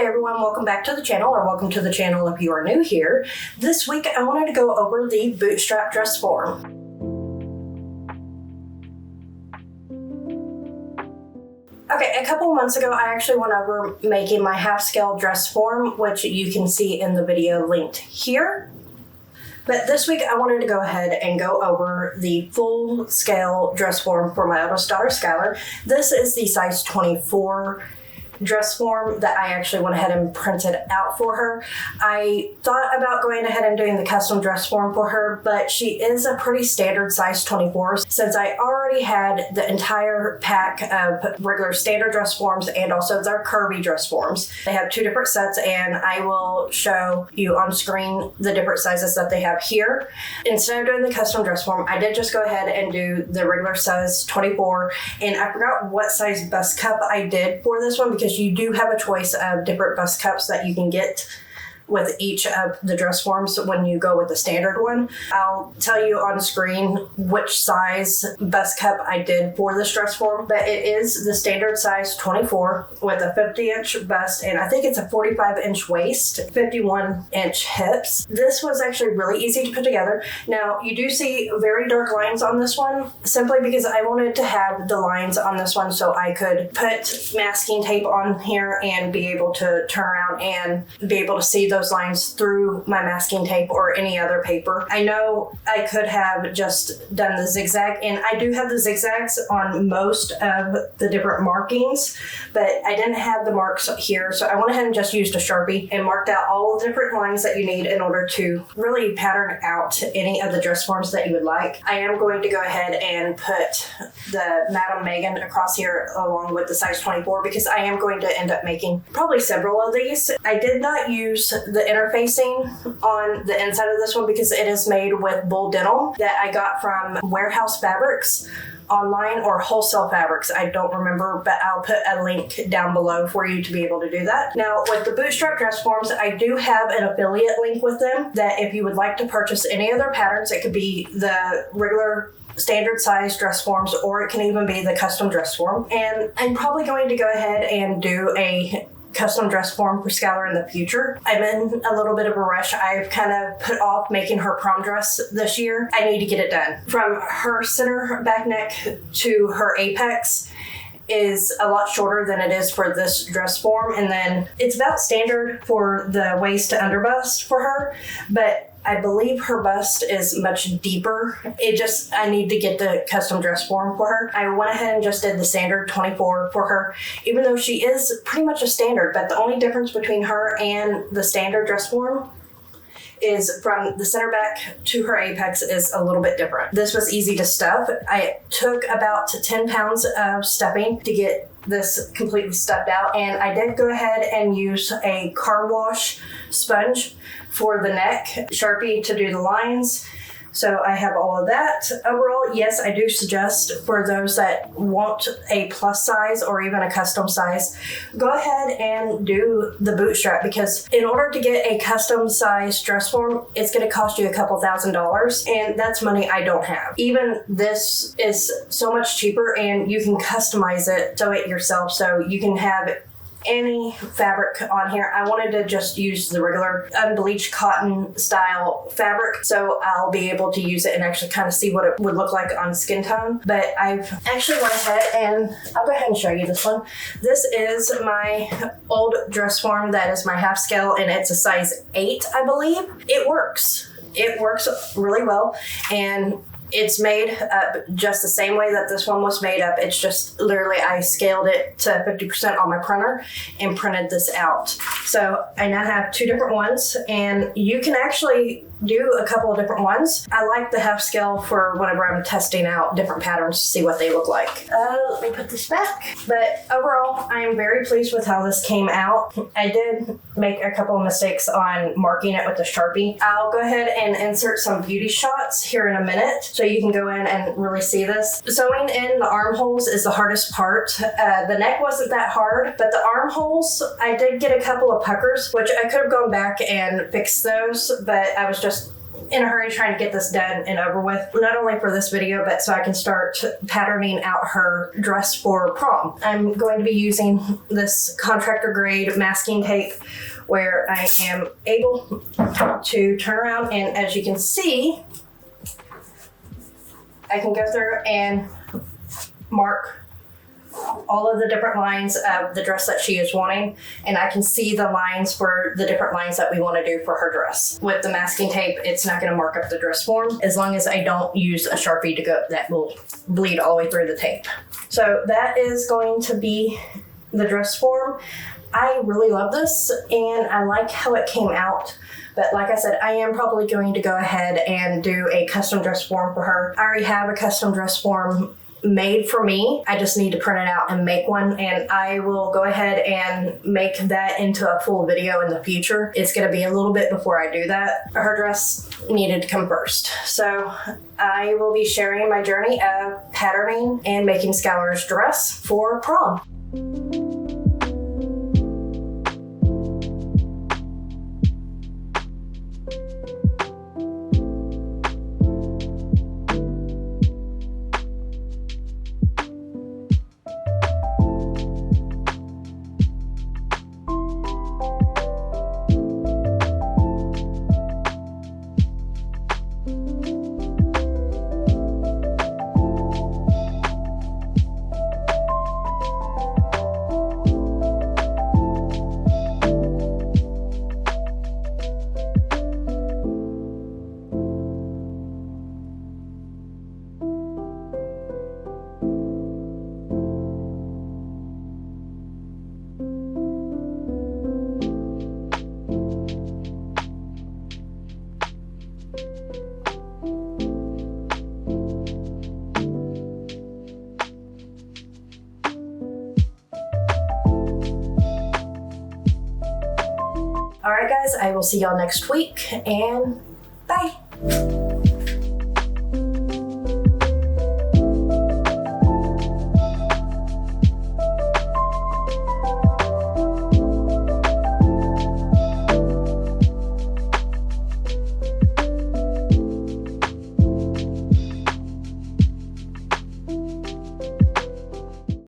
Hi everyone, welcome back to the channel, or welcome to the channel if you are new here. This week I wanted to go over the Bootstrap dress form. Okay, a couple months ago I actually went over making my half scale dress form, which you can see in the video linked here. But this week I wanted to go ahead and go over the full scale dress form for my oldest daughter, Skylar. This is the size 24 dress form that I actually went ahead and printed out for her. I thought about going ahead and doing the custom dress form for her, but she is a pretty standard size 24 since I already had the entire pack of regular standard dress forms and also their curvy dress forms. They have two different sets, and I will show you on screen the different sizes that they have here. Instead of doing the custom dress form, I did just go ahead and do the regular size 24, and I forgot what size bust cup I did for this one because you do have a choice of different bust cups that you can get with each of the dress forms when you go with the standard one. I'll tell you on screen which size bust cup I did for this dress form, but it is the standard size 24 with a 50-inch bust, and I think it's a 45-inch waist, 51-inch hips. This was actually really easy to put together. Now, you do see very dark lines on this one, simply because I wanted to have the lines on this one so I could put masking tape on here and be able to turn around and be able to see those lines through my masking tape or any other paper. I know I could have just done the zigzag, and I do have the zigzags on most of the different markings, but I didn't have the marks here, so I went ahead and just used a Sharpie and marked out all the different lines that you need in order to really pattern out any of the dress forms that you would like. I am going to go ahead and put the Madam Megan across here along with the size 24 because I am going to end up making probably several of these. I did not use the interfacing on the inside of this one because it is made with bull denim that I got from Warehouse Fabrics online, or Wholesale Fabrics. I don't remember, but I'll put a link down below for you to be able to do that. Now, with the Bootstrap dress forms, I do have an affiliate link with them that if you would like to purchase any of their patterns, it could be the regular standard size dress forms, or it can even be the custom dress form. And I'm probably going to go ahead and do a custom dress form for Skylar in the future. I'm in a little bit of a rush. I've kind of put off making her prom dress this year. I need to get it done. From her center back neck to her apex is a lot shorter than it is for this dress form, and then it's about standard for the waist to under bust for her, but I believe her bust is much deeper. I need to get the custom dress form for her. I went ahead and just did the standard 24 for her, even though she is pretty much a standard, but the only difference between her and the standard dress form is from the center back to her apex is a little bit different. This was easy to stuff. I took about 10 pounds of stuffing to get this completely stuffed out, and I did go ahead and use a car wash sponge for the neck, Sharpie to do the lines. So I have all of that. Overall, yes, I do suggest for those that want a plus size or even a custom size, go ahead and do the Bootstrap, because in order to get a custom size dress form, it's going to cost you a couple $1,000s, and that's money I don't have. Even this is so much cheaper, and you can customize it, sew it yourself, so you can have any fabric on here. I wanted to just use the regular unbleached cotton style fabric, so I'll be able to use it and actually kind of see what it would look like on skin tone. But I've actually went ahead and I'll go ahead and show you this one. This is my old dress form that is my half scale, and it's a size 8, I believe. It works. It works really well, and it's made up just the same way that this one was made up. It's just literally I scaled it to 50% on my printer and printed this out. So I now have two different ones, and you can actually do a couple of different ones. I like the half scale for whenever I'm testing out different patterns to see what they look like. Let me put this back. But overall, I am very pleased with how this came out. I did make a couple of mistakes on marking it with the Sharpie. I'll go ahead and insert some beauty shots here in a minute so you can go in and really see this. Sewing in the armholes is the hardest part. The neck wasn't that hard, but the armholes, I did get a couple of puckers, which I could have gone back and fixed those, but I was just in a hurry trying to get this done and over with, not only for this video, but so I can start patterning out her dress for prom. I'm going to be using this contractor grade masking tape where I am able to turn around, and as you can see, I can go through and mark all of the different lines of the dress that she is wanting, and I can see the lines for the different lines that we want to do for her dress. With the masking tape, it's not going to mark up the dress form as long as I don't use a Sharpie to go that will bleed all the way through the tape. So that is going to be the dress form. I really love this and I like how it came out. But like I said, I am probably going to go ahead and do a custom dress form for her. I already have a custom dress form made for me. I just need to print it out and make one, and I will go ahead and make that into a full video in the future. It's going to be a little bit before I do that. Her dress needed to come first. So I will be sharing my journey of patterning and making Skylar's dress for prom. All right, guys, I will see y'all next week, and bye.